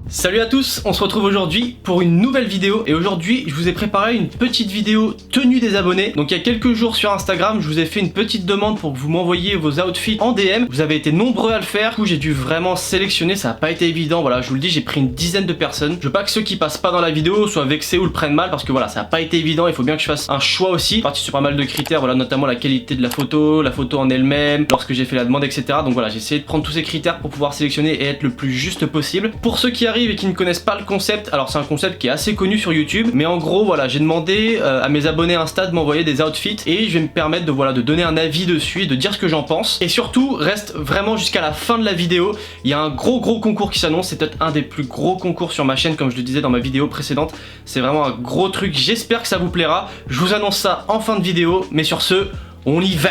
Salut à tous, on se retrouve aujourd'hui pour une nouvelle vidéo et aujourd'hui je vous ai préparé une petite vidéo tenue des abonnés. Donc il y a quelques jours sur Instagram je vous ai fait une petite demande pour que vous m'envoyiez vos outfits en DM. Vous avez été nombreux à le faire, du coup j'ai dû vraiment sélectionner, ça n'a pas été évident, voilà je vous le dis, j'ai pris une dizaine de personnes. Je veux pas que ceux qui passent pas dans la vidéo soient vexés ou le prennent mal parce que voilà ça n'a pas été évident, il faut bien que je fasse un choix aussi. Je suis parti sur pas mal de critères, voilà notamment la qualité de la photo en elle-même, lorsque j'ai fait la demande etc. Donc voilà j'ai essayé de prendre tous ces critères pour pouvoir sélectionner et être le plus juste possible. Pour ceux qui arrivent et qui ne connaissent pas le concept, alors c'est un concept qui est assez connu sur YouTube, mais en gros voilà j'ai demandé à mes abonnés Insta de m'envoyer des outfits et je vais me permettre de donner un avis dessus et de dire ce que j'en pense. Et surtout reste vraiment jusqu'à la fin de la vidéo, il y a un gros concours qui s'annonce, c'est peut-être un des plus gros concours sur ma chaîne comme je le disais dans ma vidéo précédente, c'est vraiment un gros truc, j'espère que ça vous plaira, je vous annonce ça en fin de vidéo, mais sur ce, on y va.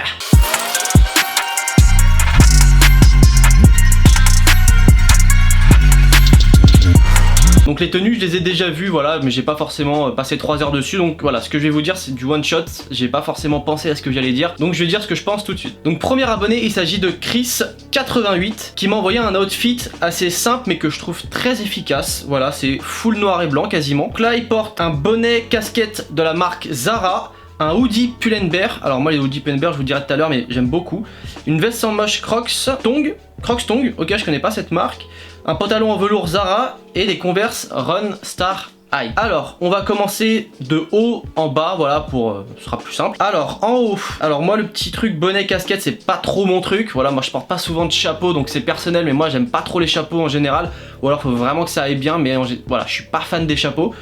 Donc les tenues je les ai déjà vues voilà mais j'ai pas forcément passé 3 heures dessus, donc voilà ce que je vais vous dire c'est du one shot, j'ai pas forcément pensé à ce que j'allais dire, donc je vais dire ce que je pense tout de suite. Donc premier abonné il s'agit de Chris88 qui m'a envoyé un outfit assez simple mais que je trouve très efficace, voilà c'est full noir et blanc quasiment. Donc là il porte un bonnet casquette de la marque Zara, un hoodie Pull&Bear, alors moi les hoodies Pull&Bear je vous dirai tout à l'heure mais j'aime beaucoup, une veste sans manches Crocs Tongue, ok je connais pas cette marque, un pantalon en velours Zara et des Converse Run Star High. Alors on va commencer de haut en bas, voilà pour ce sera plus simple. Alors en haut, alors moi le petit truc bonnet casquette c'est pas trop mon truc, voilà moi je porte pas souvent de chapeau donc c'est personnel mais moi j'aime pas trop les chapeaux en général, ou alors faut vraiment que ça aille bien mais voilà je suis pas fan des chapeaux.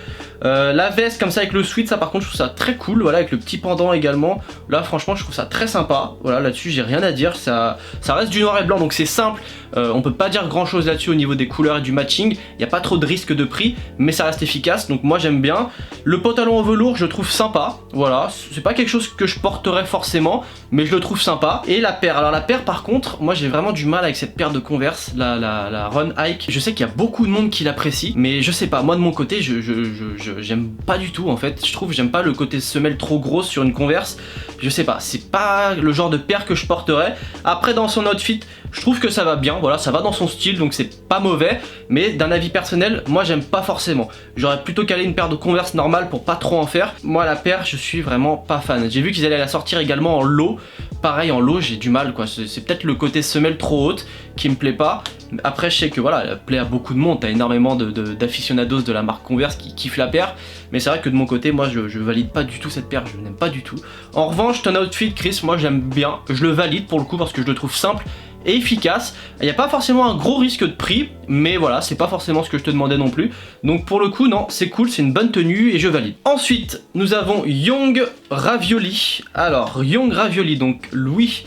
La veste comme ça avec le sweat, ça par contre je trouve ça très cool, voilà avec le petit pendant également, là franchement je trouve ça très sympa, voilà là-dessus j'ai rien à dire, ça reste du noir et blanc donc c'est simple, on peut pas dire grand chose là-dessus au niveau des couleurs et du matching, il n'y a pas trop de risque de prix mais ça reste efficace donc moi j'aime bien. Le pantalon en velours je le trouve sympa, voilà c'est pas quelque chose que je porterais forcément mais je le trouve sympa. Et la paire, alors la paire par contre moi j'ai vraiment du mal avec cette paire de Converse, la Run Hike, je sais qu'il y a beaucoup de monde qui l'apprécie mais je sais pas, moi de mon côté j'aime pas du tout en fait, je trouve j'aime pas le côté semelle trop grosse sur une Converse, je sais pas, c'est pas le genre de paire que je porterais. Après dans son outfit je trouve que ça va bien, voilà ça va dans son style donc c'est pas mauvais, mais d'un avis personnel moi j'aime pas forcément, j'aurais plutôt calé une paire de Converse normale pour pas trop en faire. Moi la paire je suis vraiment pas fan, j'ai vu qu'ils allaient la sortir également en low, pareil en low j'ai du mal quoi, c'est peut-être le côté semelle trop haute qui me plaît pas. Après je sais que voilà elle plaît à beaucoup de monde, t'as énormément d'aficionados de la marque Converse qui kiffent la paire, mais c'est vrai que de mon côté moi je valide pas du tout cette paire, je n'aime pas du tout. En revanche ton outfit Chris moi j'aime bien, je le valide pour le coup parce que je le trouve simple et efficace. Il n'y a pas forcément un gros risque de prix, mais voilà, c'est pas forcément ce que je te demandais non plus. Donc pour le coup, non, c'est cool, c'est une bonne tenue et je valide. Ensuite, nous avons Young Ravioli. Alors, Young Ravioli, donc Louis,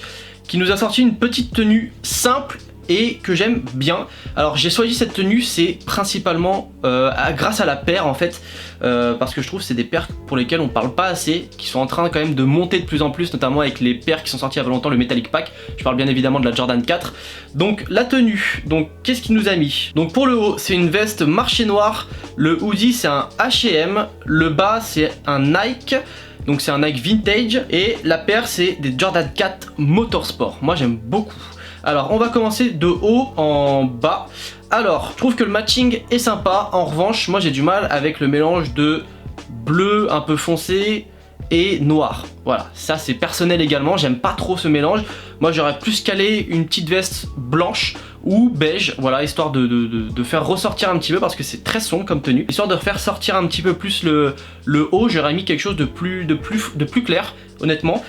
qui nous a sorti une petite tenue simple et que j'aime bien. Alors j'ai choisi cette tenue, c'est principalement grâce à la paire en fait, parce que je trouve que c'est des paires pour lesquelles on parle pas assez, qui sont en train quand même de monter de plus en plus, notamment avec les paires qui sont sorties il y a longtemps, le Metallic Pack. Je parle bien évidemment de la Jordan 4. Donc la tenue, donc qu'est-ce qu'il nous a mis? Donc pour le haut c'est une veste marché noir, le hoodie c'est un H&M, le bas c'est un Nike. Donc c'est un Nike vintage et la paire c'est des Jordan 4 Motorsport. Moi j'aime beaucoup. Alors on va commencer de haut en bas. Alors je trouve que le matching est sympa. En revanche moi j'ai du mal avec le mélange de bleu un peu foncé et noir. Voilà, ça c'est personnel également, j'aime pas trop ce mélange. Moi j'aurais plus calé une petite veste blanche ou beige, voilà, histoire de faire ressortir un petit peu parce que c'est très sombre comme tenue. Histoire de faire sortir un petit peu plus le haut, j'aurais mis quelque chose de plus clair, honnêtement.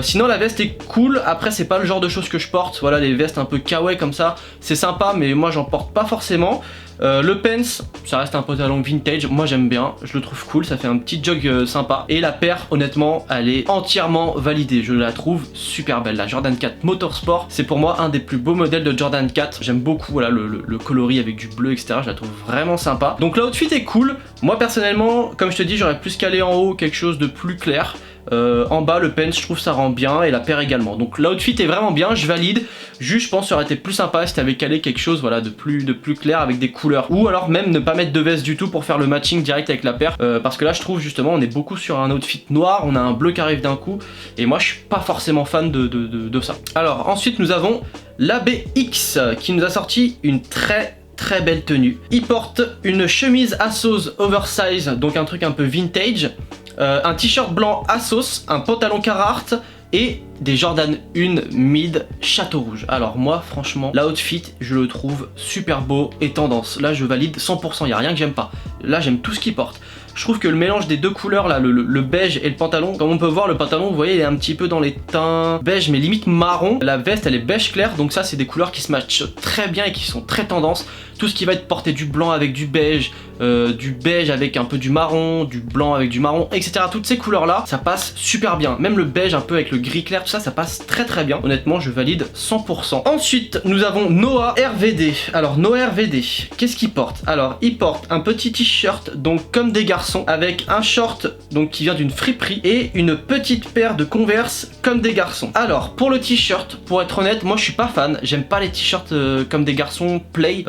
Sinon la veste est cool, après c'est pas le genre de choses que je porte, voilà, les vestes un peu kawaii comme ça, c'est sympa mais moi j'en porte pas forcément. Le pants, ça reste un pantalon vintage, moi j'aime bien, je le trouve cool, ça fait un petit jog sympa. Et la paire, honnêtement, elle est entièrement validée, je la trouve super belle. La Jordan 4 Motorsport, c'est pour moi un des plus beaux modèles de Jordan 4. J'aime beaucoup voilà, le coloris avec du bleu, etc. Je la trouve vraiment sympa. Donc l'outfit est cool. Moi personnellement, comme je te dis, j'aurais plus calé en haut quelque chose de plus clair. En bas le pants je trouve ça rend bien et la paire également, donc l'outfit est vraiment bien, je valide. Juste je pense que ça aurait été plus sympa si t'avais calé quelque chose voilà, de plus clair avec des couleurs, ou alors même ne pas mettre de veste du tout pour faire le matching direct avec la paire, parce que là je trouve justement on est beaucoup sur un outfit noir, on a un bleu qui arrive d'un coup et moi je suis pas forcément fan de ça. Alors ensuite nous avons l'ABX qui nous a sorti une très très belle tenue. Il porte une chemise Assos oversize, donc un truc un peu vintage, un t-shirt blanc Assos, un pantalon Carhartt et des Jordan 1 mid Château Rouge. Alors moi franchement l'outfit je le trouve super beau et tendance. Là je valide 100%, il n'y a rien que j'aime pas. Là j'aime tout ce qu'il porte. Je trouve que le mélange des deux couleurs là, le beige et le pantalon, comme on peut voir le pantalon vous voyez il est un petit peu dans les teints beige mais limite marron. La veste elle est beige clair, donc ça c'est des couleurs qui se matchent très bien et qui sont très tendance. Tout ce qui va être porté du blanc avec du beige avec un peu du marron, du blanc avec du marron, etc. Toutes ces couleurs là, ça passe super bien. Même le beige un peu avec le gris clair, tout ça, ça passe très très bien. Honnêtement, je valide 100%. Ensuite, nous avons Noah RVD. Alors, Noah RVD, qu'est-ce qu'il porte? Alors, il porte un petit t-shirt, donc comme des garçons, avec un short, donc qui vient d'une friperie, et une petite paire de Converse comme des garçons. Alors, pour le t-shirt, pour être honnête, moi je suis pas fan. J'aime pas les t-shirts comme des garçons play.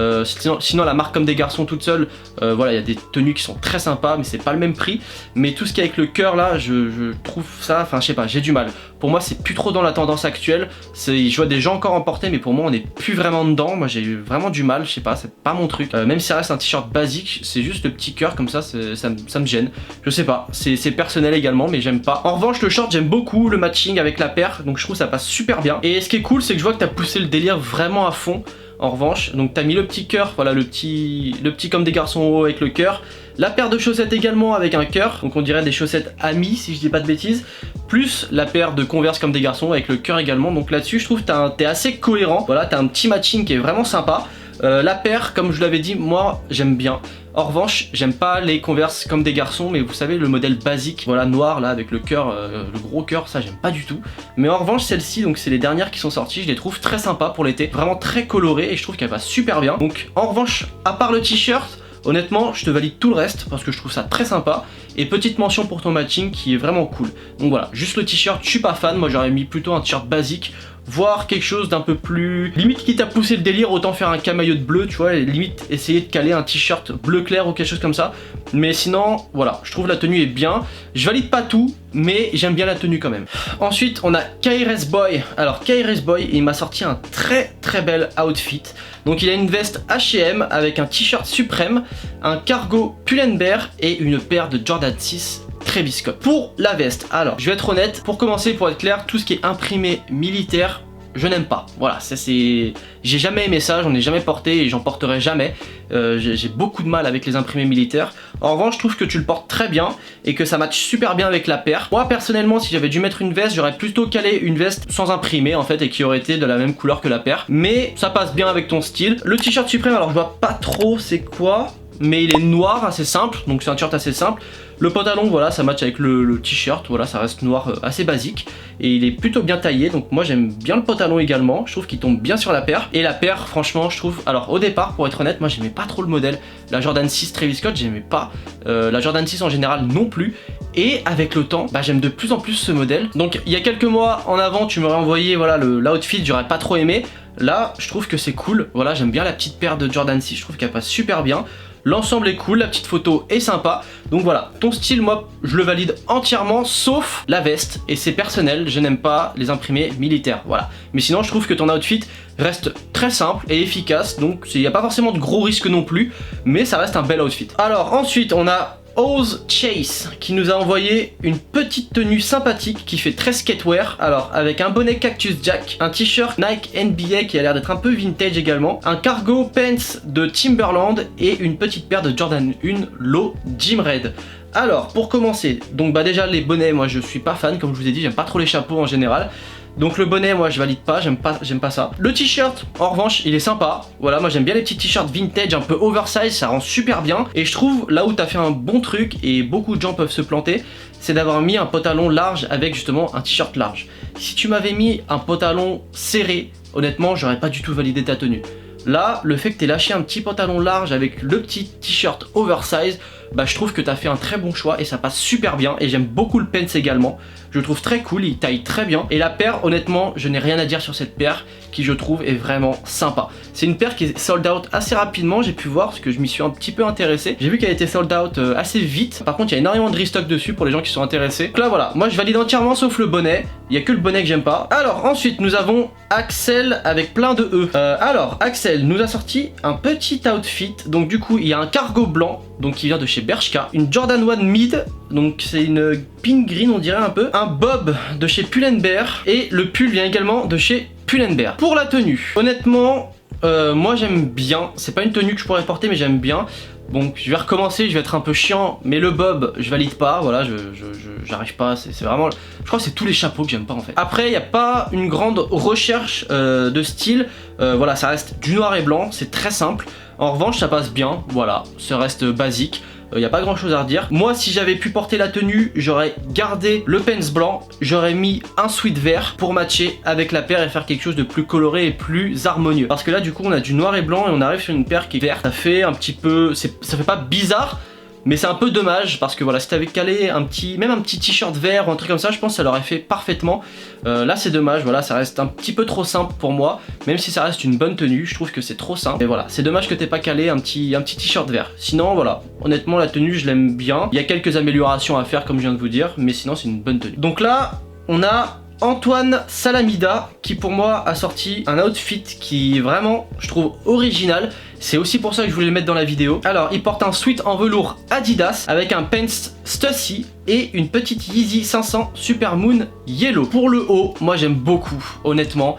Sinon, la marque comme des garçons toute seule, voilà, il y a des tenues qui sont très sympas, mais c'est pas le même prix. Mais tout ce qui est avec le cœur là, je trouve ça, enfin je sais pas, j'ai du mal. Pour moi, c'est plus trop dans la tendance actuelle. Je vois des gens encore en porter, mais pour moi, on n'est plus vraiment dedans. Moi, j'ai vraiment du mal, je sais pas, c'est pas mon truc. Même si ça reste un t-shirt basique, c'est juste le petit cœur comme ça, ça me gêne. Je sais pas, c'est personnel également, mais j'aime pas. En revanche, le short, j'aime beaucoup le matching avec la paire, donc je trouve ça passe super bien. Et ce qui est cool, c'est que je vois que t'as poussé le délire vraiment à fond. En revanche, donc t'as mis le petit cœur, voilà le petit comme des garçons haut avec le cœur. La paire de chaussettes également avec un cœur, donc on dirait des chaussettes amies si je dis pas de bêtises. Plus la paire de Converse comme des garçons avec le cœur également. Donc là-dessus, je trouve que t'es assez cohérent. Voilà, t'as un petit matching qui est vraiment sympa. La paire, comme je l'avais dit, moi j'aime bien. En revanche, j'aime pas les Converse comme des garçons, mais vous savez, le modèle basique, voilà, noir là, avec le cœur, le gros cœur, ça j'aime pas du tout. Mais en revanche, celle-ci, donc c'est les dernières qui sont sorties, je les trouve très sympas pour l'été, vraiment très colorées et je trouve qu'elles passent super bien. Donc en revanche, à part le t-shirt, honnêtement, je te valide tout le reste parce que je trouve ça très sympa. Et petite mention pour ton matching qui est vraiment cool. Donc voilà, juste le t-shirt, je suis pas fan, moi j'aurais mis plutôt un t-shirt basique. Voir quelque chose d'un peu plus... Limite quitte à pousser le délire, autant faire un camaillot de bleu, tu vois, et limite essayer de caler un t-shirt bleu clair ou quelque chose comme ça. Mais sinon, voilà, je trouve la tenue est bien. Je valide pas tout, mais j'aime bien la tenue quand même. Ensuite, on a KRS Boy. Alors, KRS Boy, il m'a sorti un très très bel outfit. Donc il a une veste H&M avec un t-shirt Suprême, un cargo Pull&Bear et une paire de Jordan 6 Travis Scott. Pour la veste, alors je vais être honnête, pour commencer, pour être clair, tout ce qui est imprimé militaire, je n'aime pas. Voilà, ça c'est... J'ai jamais aimé ça, j'en ai jamais porté et j'en porterai jamais. J'ai beaucoup de mal avec les imprimés militaires. En revanche, je trouve que tu le portes très bien et que ça matche super bien avec la paire. Moi personnellement, si j'avais dû mettre une veste, j'aurais plutôt calé une veste sans imprimer en fait et qui aurait été de la même couleur que la paire. Mais ça passe bien avec ton style. Le t-shirt Suprême, alors je vois pas trop c'est quoi, mais il est noir, assez simple, donc c'est un t-shirt assez simple. Le pantalon, voilà, ça match avec le t-shirt, voilà, ça reste noir assez basique. Et il est plutôt bien taillé, donc moi j'aime bien le pantalon également, je trouve qu'il tombe bien sur la paire. Et la paire, franchement, je trouve, alors au départ, pour être honnête, moi j'aimais pas trop le modèle. La Jordan 6 Travis Scott, j'aimais pas. La Jordan 6 en général non plus. Et avec le temps, bah, j'aime de plus en plus ce modèle. Donc il y a quelques mois en avant, tu m'aurais envoyé voilà, l'outfit, j'aurais pas trop aimé. Là, je trouve que c'est cool, voilà, j'aime bien la petite paire de Jordan 6, je trouve qu'elle passe super bien. L'ensemble est cool, la petite photo est sympa. Donc voilà, ton style, moi, je le valide entièrement, sauf la veste. Et c'est personnel, je n'aime pas les imprimés militaires, voilà. Mais sinon, je trouve que ton outfit reste très simple et efficace. Donc il n'y a pas forcément de gros risques non plus, mais ça reste un bel outfit. Alors ensuite, on a Oz Chase qui nous a envoyé une petite tenue sympathique qui fait très skatewear. Alors avec un bonnet Cactus Jack, un t-shirt Nike NBA qui a l'air d'être un peu vintage également, un cargo pants de Timberland et une petite paire de Jordan 1 Low Gym Red. Alors pour commencer, donc bah déjà les bonnets, moi je suis pas fan comme je vous ai dit, j'aime pas trop les chapeaux en général. Donc le bonnet, moi je valide pas, j'aime pas ça. Le t-shirt, en revanche, il est sympa. Voilà, moi j'aime bien les petits t-shirts vintage un peu oversize, ça rend super bien. Et je trouve là où t'as fait un bon truc et beaucoup de gens peuvent se planter, c'est d'avoir mis un pantalon large avec justement un t-shirt large. Si tu m'avais mis un pantalon serré, honnêtement, j'aurais pas du tout validé ta tenue. Là, le fait que t'aies lâché un petit pantalon large avec le petit t-shirt oversize, bah je trouve que t'as fait un très bon choix et ça passe super bien. Et j'aime beaucoup le pence également, je le trouve très cool, il taille très bien. Et la paire, honnêtement, je n'ai rien à dire sur cette paire qui je trouve est vraiment sympa. C'est une paire qui est sold out assez rapidement, j'ai pu voir parce que je m'y suis un petit peu intéressé. J'ai vu qu'elle était sold out assez vite. Par contre, il y a énormément de restock dessus pour les gens qui sont intéressés. Donc là voilà, moi je valide entièrement sauf le bonnet. Il n'y a que le bonnet que j'aime pas. Alors ensuite nous avons Axel avec plein de E. Alors Axel nous a sorti un petit outfit. Donc du coup il y a un cargo blanc, donc qui vient de chez Bershka, une Jordan 1 Mid, donc c'est une pink green on dirait un peu, un bob de chez Pull&Bear et le pull vient également de chez Pull&Bear. Pour la tenue, honnêtement moi j'aime bien, c'est pas une tenue que je pourrais porter mais j'aime bien. Donc je vais recommencer, je vais être un peu chiant, mais le bob je valide pas, voilà, j'arrive pas, c'est vraiment, je crois que c'est tous les chapeaux que j'aime pas en fait. Après il n'y a pas une grande recherche de style, voilà, ça reste du noir et blanc, c'est très simple. En revanche ça passe bien, voilà, ça reste basique. Il n'y a pas grand chose à redire. Moi si j'avais pu porter la tenue, j'aurais gardé le pence blanc, j'aurais mis un sweat vert pour matcher avec la paire et faire quelque chose de plus coloré et plus harmonieux. Parce que là du coup on a du noir et blanc et on arrive sur une paire qui est verte. Ça fait un petit peu, ça fait pas bizarre, mais c'est un peu dommage parce que voilà, si t'avais calé même un petit t-shirt vert ou un truc comme ça, je pense que ça l'aurait fait parfaitement. Là c'est dommage, voilà, ça reste un petit peu trop simple pour moi, même si ça reste une bonne tenue, je trouve que c'est trop simple. Et voilà, c'est dommage que t'aies pas calé un petit t-shirt vert. Sinon voilà, honnêtement la tenue je l'aime bien. Il y a quelques améliorations à faire comme je viens de vous dire, mais sinon c'est une bonne tenue. Donc là, on a Antoine Salamida qui pour moi a sorti un outfit qui est vraiment, je trouve, original. C'est aussi pour ça que je voulais le mettre dans la vidéo. Alors il porte un sweat en velours Adidas avec un pants Stussy et une petite Yeezy 500 Supermoon Yellow. Pour le haut, moi j'aime beaucoup, honnêtement.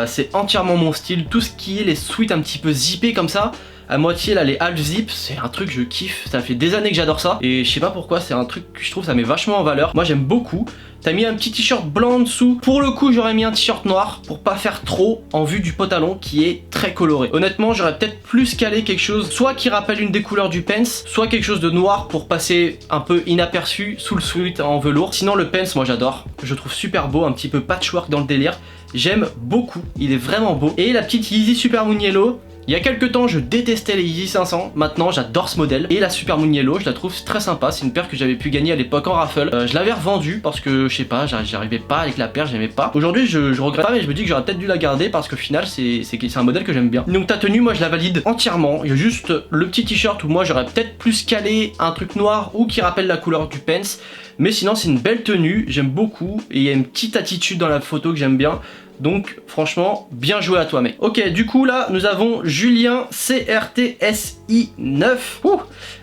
C'est entièrement mon style. Tout ce qui est les sweats un petit peu zippés comme ça, à moitié là, les half zip, c'est un truc que je kiffe. Ça fait des années que j'adore ça et je sais pas pourquoi, c'est un truc que je trouve ça met vachement en valeur. Moi j'aime beaucoup. T'as mis un petit t-shirt blanc en dessous. Pour le coup j'aurais mis un t-shirt noir pour pas faire trop en vue du pantalon qui est très coloré. Honnêtement j'aurais peut-être plus calé quelque chose soit qui rappelle une des couleurs du pants, soit quelque chose de noir pour passer un peu inaperçu sous le sweat en velours. Sinon le pants moi j'adore, je trouve super beau, un petit peu patchwork dans le délire. J'aime beaucoup, il est vraiment beau. Et la petite Yeezy Supermoon Yellow. Il y a quelques temps je détestais les Yeezy 500, maintenant j'adore ce modèle. Et la Supermoon Yellow je la trouve très sympa, c'est une paire que j'avais pu gagner à l'époque en raffle. Je l'avais revendue parce que je sais pas, j'arrivais pas avec la paire, j'aimais pas. Aujourd'hui je regrette pas mais je me dis que j'aurais peut-être dû la garder parce qu'au final c'est un modèle que j'aime bien. Donc ta tenue moi je la valide entièrement, il y a juste le petit t-shirt où moi j'aurais peut-être plus calé un truc noir ou qui rappelle la couleur du pants. Mais sinon c'est une belle tenue, j'aime beaucoup et il y a une petite attitude dans la photo que j'aime bien. Donc franchement bien joué à toi mec. Ok, du coup là nous avons Julien CRTSI9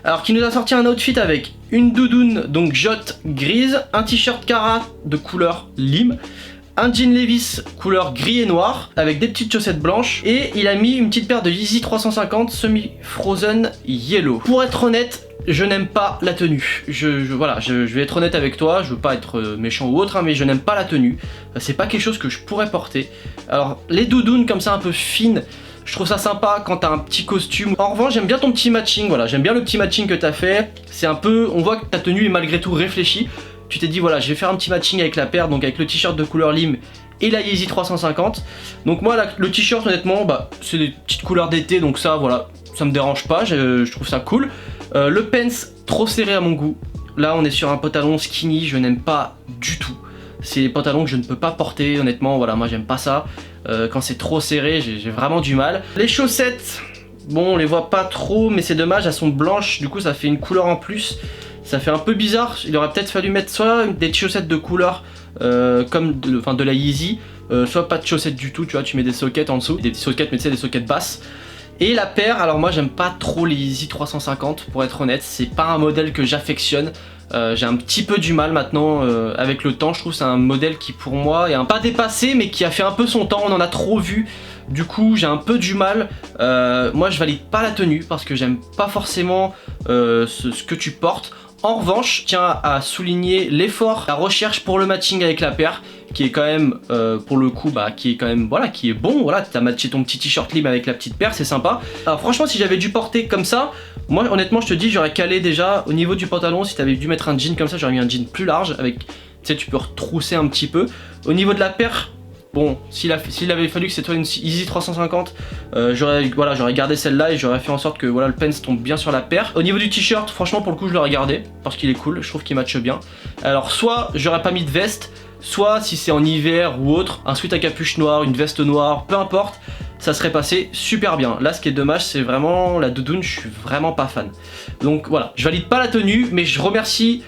alors qui nous a sorti un outfit avec une doudoune donc Jot grise, un t-shirt Cara de couleur lime, un jean Levi's couleur gris et noir avec des petites chaussettes blanches et il a mis une petite paire de Yeezy 350 semi-frozen yellow. Pour être honnête, je n'aime pas la tenue. Voilà, je vais être honnête avec toi, je veux pas être méchant ou autre, hein, mais je n'aime pas la tenue. C'est pas quelque chose que je pourrais porter. Alors, les doudounes comme ça un peu fines, je trouve ça sympa quand t'as un petit costume. En revanche, j'aime bien ton petit matching, voilà, j'aime bien le petit matching que t'as fait. C'est un peu, on voit que ta tenue est malgré tout réfléchie. Tu t'es dit, voilà, je vais faire un petit matching avec la paire, donc avec le t-shirt de couleur lime et la Yeezy 350. Donc moi, le t-shirt, honnêtement, bah, c'est des petites couleurs d'été, donc ça, voilà, ça me dérange pas, je trouve ça cool. Le pants trop serré à mon goût. Là on est sur un pantalon skinny, je n'aime pas du tout. C'est des pantalons que je ne peux pas porter honnêtement, voilà, moi j'aime pas ça. Quand c'est trop serré, j'ai vraiment du mal. Les chaussettes, bon on les voit pas trop mais c'est dommage, elles sont blanches, du coup ça fait une couleur en plus. Ça fait un peu bizarre, il aurait peut-être fallu mettre soit des chaussettes de couleur comme de la Yeezy, soit pas de chaussettes du tout, tu vois, tu mets des sockets en dessous, des sockets mais tu sais des sockets basses. Et la paire, alors moi j'aime pas trop les Yeezy 350 pour être honnête, c'est pas un modèle que j'affectionne. J'ai un petit peu du mal maintenant avec le temps, je trouve que c'est un modèle qui pour moi est pas dépassé mais qui a fait un peu son temps, on en a trop vu. Du coup j'ai un peu du mal, moi je valide pas la tenue parce que j'aime pas forcément ce que tu portes. En revanche, je tiens à souligner l'effort, la recherche pour le matching avec la paire, qui est quand même, pour le coup, bah, qui est quand même, voilà, qui est bon. Voilà, t'as matché ton petit t-shirt lime avec la petite paire, c'est sympa. Alors franchement, si j'avais dû porter comme ça, moi honnêtement, je te dis, j'aurais calé déjà au niveau du pantalon. Si t'avais dû mettre un jean comme ça, j'aurais mis un jean plus large avec, tu sais, tu peux retrousser un petit peu. Au niveau de la paire, bon, s'il avait fallu que c'était une Easy 350, j'aurais gardé celle-là et j'aurais fait en sorte que voilà, le pence tombe bien sur la paire. Au niveau du t-shirt, franchement pour le coup je l'aurais gardé parce qu'il est cool, je trouve qu'il matche bien. Alors soit j'aurais pas mis de veste, soit si c'est en hiver ou autre, un sweat à capuche noire, une veste noire, peu importe, ça serait passé super bien. Là ce qui est dommage c'est vraiment la doudoune, je suis vraiment pas fan. Donc voilà, je valide pas la tenue mais je remercie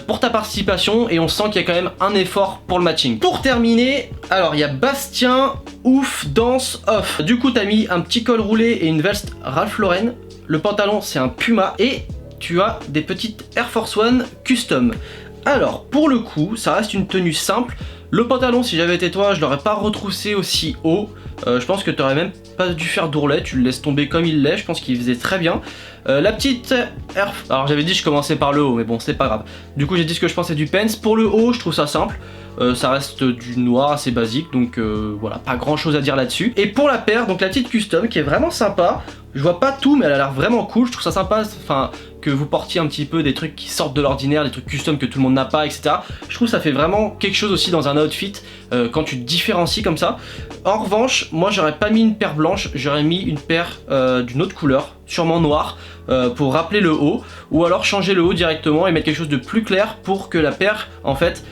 pour ta participation et on sent qu'il y a quand même un effort pour le matching. Pour terminer, alors il y a Bastien, ouf, danse, off. Du coup t'as mis un petit col roulé et une veste Ralph Lauren. Le pantalon c'est un Puma et tu as des petites Air Force One custom. Alors pour le coup ça reste une tenue simple. Le pantalon si j'avais été toi je l'aurais pas retroussé aussi haut. Je pense que tu aurais même pas dû faire d'ourlet, tu le laisses tomber comme il l'est, je pense qu'il faisait très bien. La petite Air... Alors j'avais dit que je commençais par le haut mais bon c'est pas grave. Du coup j'ai dit ce que je pensais du pence. Pour le haut je trouve ça simple. Ça reste du noir assez basique donc voilà, pas grand chose à dire là-dessus. Et pour la paire, donc la petite custom qui est vraiment sympa. Je vois pas tout mais elle a l'air vraiment cool, je trouve ça sympa, enfin que vous portiez un petit peu des trucs qui sortent de l'ordinaire, des trucs custom que tout le monde n'a pas, etc. Je trouve que ça fait vraiment quelque chose aussi dans un outfit quand tu te différencies comme ça. En revanche, moi j'aurais pas mis une paire blanche, j'aurais mis une paire d'une autre couleur, sûrement noire, pour rappeler le haut, ou alors changer le haut directement et mettre quelque chose de plus clair pour que la paire en fait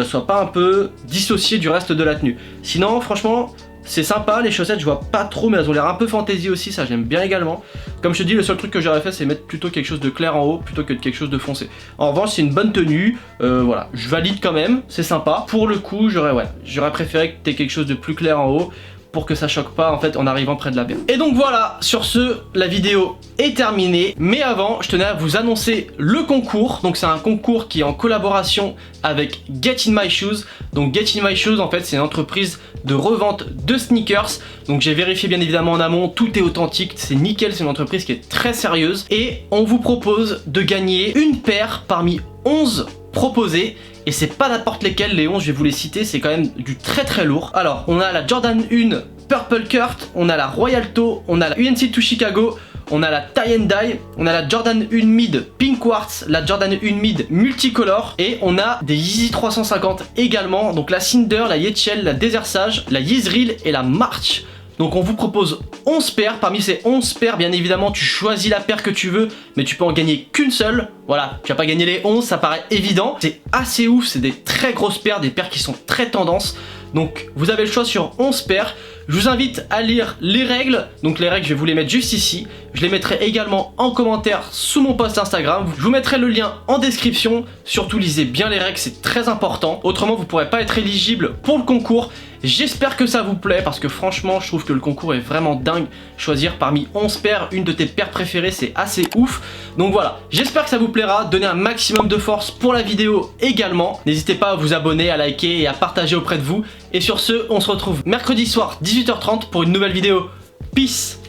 soit pas un peu dissociée du reste de la tenue. Sinon franchement c'est sympa, les chaussettes je vois pas trop mais elles ont l'air un peu fantaisie aussi, ça j'aime bien également. Comme je te dis, le seul truc que j'aurais fait c'est mettre plutôt quelque chose de clair en haut plutôt que de quelque chose de foncé. En revanche c'est une bonne tenue, voilà, je valide quand même, c'est sympa. Pour le coup j'aurais préféré que tu aies quelque chose de plus clair en haut pour que ça choque pas en fait en arrivant près de la paire. Et donc voilà, sur ce, la vidéo est terminée. Mais avant, je tenais à vous annoncer le concours. Donc c'est un concours qui est en collaboration avec Get In My Shoes. Donc Get In My Shoes en fait c'est une entreprise de revente de sneakers. Donc j'ai vérifié bien évidemment en amont, tout est authentique, c'est nickel, c'est une entreprise qui est très sérieuse. Et on vous propose de gagner une paire parmi 11 proposés. Et c'est pas n'importe lesquels, les 11, je vais vous les citer, c'est quand même du très très lourd. Alors, on a la Jordan 1 Purple Kurt, on a la Royal Toe, on a la UNC to Chicago, on a la Tie and Dye, on a la Jordan 1 Mid Pink Quartz, la Jordan 1 Mid Multicolor, et on a des Yeezy 350 également, donc la Cinder, la Yetchel, la Desert Sage, la Yezreel et la March. Donc on vous propose 11 paires, parmi ces 11 paires bien évidemment tu choisis la paire que tu veux mais tu peux en gagner qu'une seule. Voilà, tu vas pas gagner les 11, ça paraît évident. C'est assez ouf, c'est des très grosses paires, des paires qui sont très tendances. Donc vous avez le choix sur 11 paires. Je vous invite à lire les règles, donc les règles je vais vous les mettre juste ici. Je les mettrai également en commentaire sous mon post Instagram. Je vous mettrai le lien en description. Surtout lisez bien les règles, c'est très important. Autrement vous pourrez pas être éligible pour le concours. J'espère que ça vous plaît parce que franchement je trouve que le concours est vraiment dingue. Choisir parmi 11 paires une de tes paires préférées c'est assez ouf. Donc voilà, j'espère que ça vous plaira. Donnez un maximum de force pour la vidéo également. N'hésitez pas à vous abonner, à liker et à partager auprès de vous. Et sur ce, on se retrouve mercredi soir 18h30 pour une nouvelle vidéo. Peace.